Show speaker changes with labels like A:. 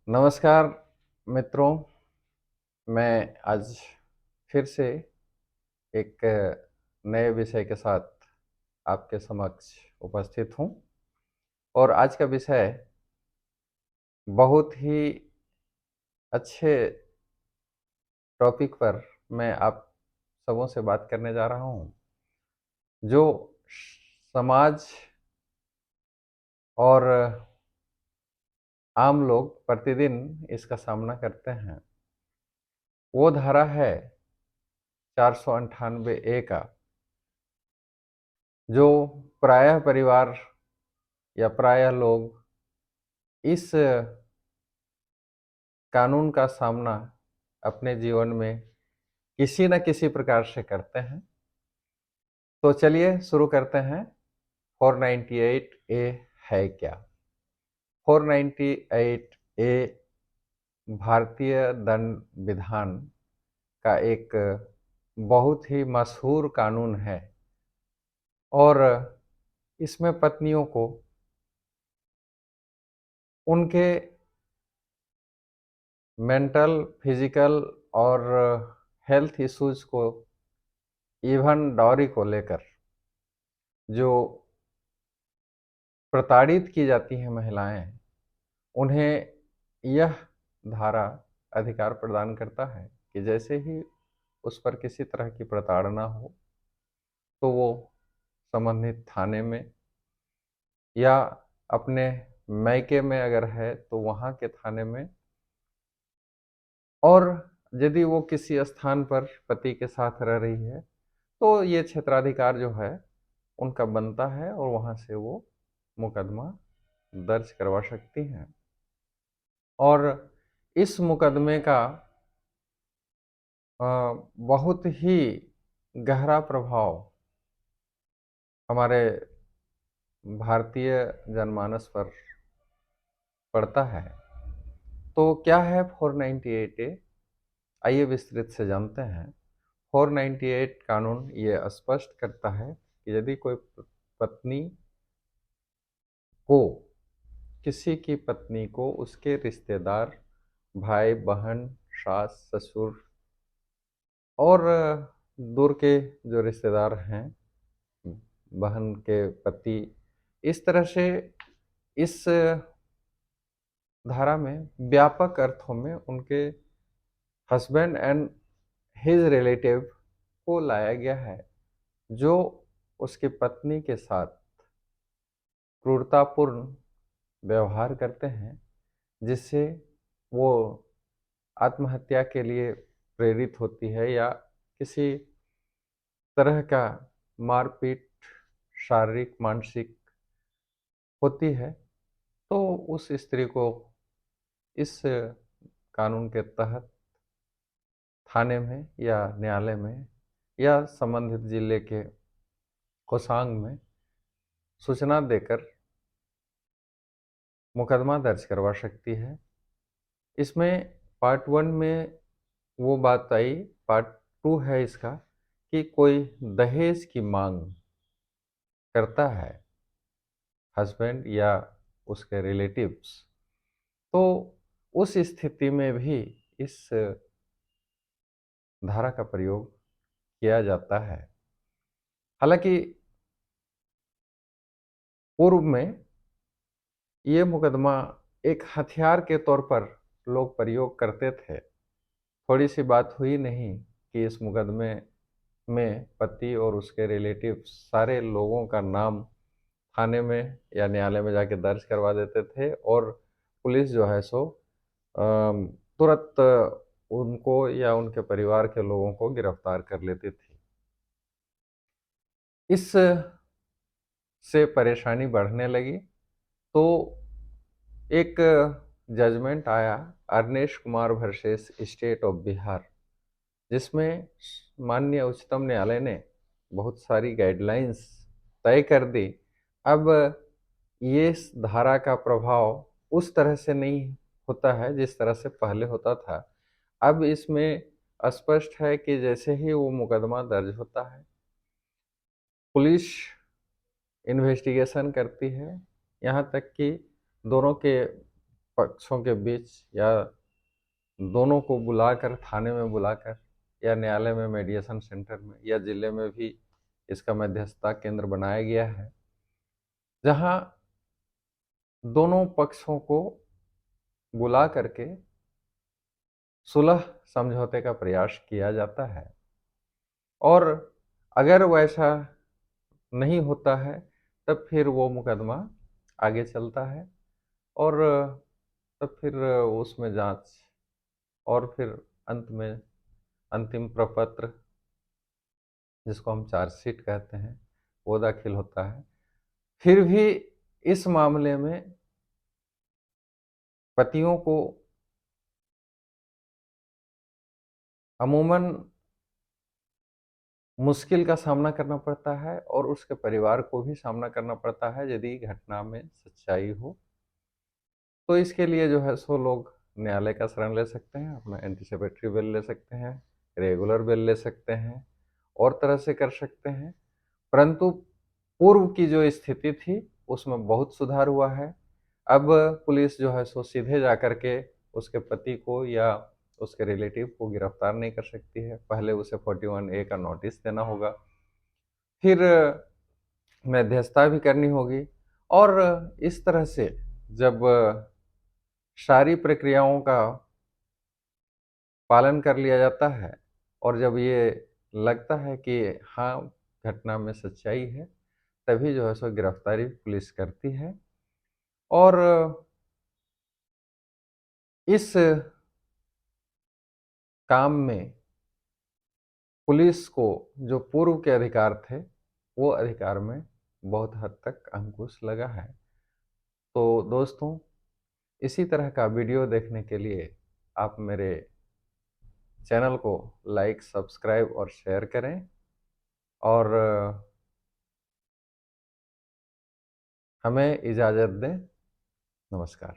A: नमस्कार मित्रों। मैं आज फिर से एक नए विषय के साथ आपके समक्ष उपस्थित हूँ। और आज का विषय बहुत ही अच्छे टॉपिक पर मैं आप सबों से बात करने जा रहा हूँ, जो समाज और आम लोग प्रतिदिन इसका सामना करते हैं। वो धारा है 498A का, जो प्रायः परिवार या प्रायः लोग इस कानून का सामना अपने जीवन में किसी न किसी प्रकार से करते हैं। तो चलिए शुरू करते हैं। 498A है क्या? 498A भारतीय दंड विधान का एक बहुत ही मशहूर कानून है, और इसमें पत्नियों को उनके मेंटल, फिजिकल और हेल्थ इश्यूज को, इवन डॉरी को लेकर जो प्रताड़ित की जाती हैं महिलाएं, उन्हें यह धारा अधिकार प्रदान करता है कि जैसे ही उस पर किसी तरह की प्रताड़ना हो तो वो संबंधित थाने में या अपने मैके में अगर है तो वहाँ के थाने में, और यदि वो किसी स्थान पर पति के साथ रह रही है तो ये क्षेत्राधिकार जो है उनका बनता है, और वहाँ से वो मुकदमा दर्ज करवा सकती हैं। और इस मुकदमे का बहुत ही गहरा प्रभाव हमारे भारतीय जनमानस पर पड़ता है। तो क्या है 498A? आइए विस्तृत से जानते हैं। 498 कानून ये स्पष्ट करता है कि यदि कोई पत्नी को, किसी की पत्नी को उसके रिश्तेदार, भाई बहन, सास ससुर और दूर के जो रिश्तेदार हैं, बहन के पति, इस तरह से इस धारा में व्यापक अर्थों में उनके हस्बैंड एंड हिज रिलेटिव को लाया गया है, जो उसकी पत्नी के साथ क्रूरतापूर्ण व्यवहार करते हैं, जिससे वो आत्महत्या के लिए प्रेरित होती है या किसी तरह का मारपीट, शारीरिक मानसिक होती है। तो उस स्त्री को इस कानून के तहत थाने में या न्यायालय में या संबंधित जिले के कोषांग में सूचना देकर मुकदमा दर्ज करवा सकती है। इसमें पार्ट 1 में वो बात आई, पार्ट 2 है इसका कि कोई दहेज की मांग करता है हस्बैंड या उसके रिलेटिव्स, तो उस स्थिति में भी इस धारा का प्रयोग किया जाता है। हालांकि पूर्व में ये मुकदमा एक हथियार के तौर पर लोग प्रयोग करते थे। थोड़ी सी बात हुई नहीं कि इस मुकदमे में पति और उसके रिलेटिव सारे लोगों का नाम थाने में या न्यायालय में जाके दर्ज करवा देते थे, और पुलिस जो है सो तुरंत उनको या उनके परिवार के लोगों को गिरफ्तार कर लेती थी। इस से परेशानी बढ़ने लगी तो एक जजमेंट आया, Arnesh Kumar versus state of Bihar, जिसमें माननीय उच्चतम न्यायालय ने बहुत सारी गाइडलाइंस तय कर दी। अब ये इस धारा का प्रभाव उस तरह से नहीं होता है जिस तरह से पहले होता था। अब इसमें स्पष्ट है कि जैसे ही वो मुकदमा दर्ज होता है, पुलिस इन्वेस्टिगेशन करती है, यहाँ तक कि दोनों के पक्षों के बीच या दोनों को बुलाकर, थाने में बुलाकर या न्यायालय में, मीडिएशन सेंटर में या जिले में भी इसका मध्यस्थता केंद्र बनाया गया है, जहां दोनों पक्षों को बुला करके सुलह समझौते का प्रयास किया जाता है। और अगर वैसा नहीं होता है तब फिर वो मुकदमा आगे चलता है और तब फिर उसमें जांच और फिर अंत में अंतिम प्रपत्र, जिसको हम चार्जशीट कहते हैं, वो दाखिल होता है। फिर भी इस मामले में पतियों को अमूमन मुश्किल का सामना करना पड़ता है और उसके परिवार को भी सामना करना पड़ता है यदि घटना में सच्चाई हो। तो इसके लिए जो है सो लोग न्यायालय का शरण ले सकते हैं, अपना एंटीसिपेटरी बेल ले सकते हैं, रेगुलर बेल ले सकते हैं और तरह से कर सकते हैं। परंतु पूर्व की जो स्थिति थी उसमें बहुत सुधार हुआ है। अब पुलिस जो है सो सीधे जा कर के उसके पति को या उसके रिलेटिव को गिरफ्तार नहीं कर सकती है। पहले उसे 41A का नोटिस देना होगा, फिर मध्यस्थता भी करनी होगी और इस तरह से जब सारी प्रक्रियाओं का पालन कर लिया जाता है और जब ये लगता है कि हाँ, घटना में सच्चाई है, तभी जो है सो गिरफ्तारी पुलिस करती है। और इस काम में पुलिस को जो पूर्व के अधिकार थे, वो अधिकार में बहुत हद तक अंकुश लगा है। तो दोस्तों, इसी तरह का वीडियो देखने के लिए आप मेरे चैनल को लाइक, सब्सक्राइब और शेयर करें और हमें इजाज़त दें। नमस्कार।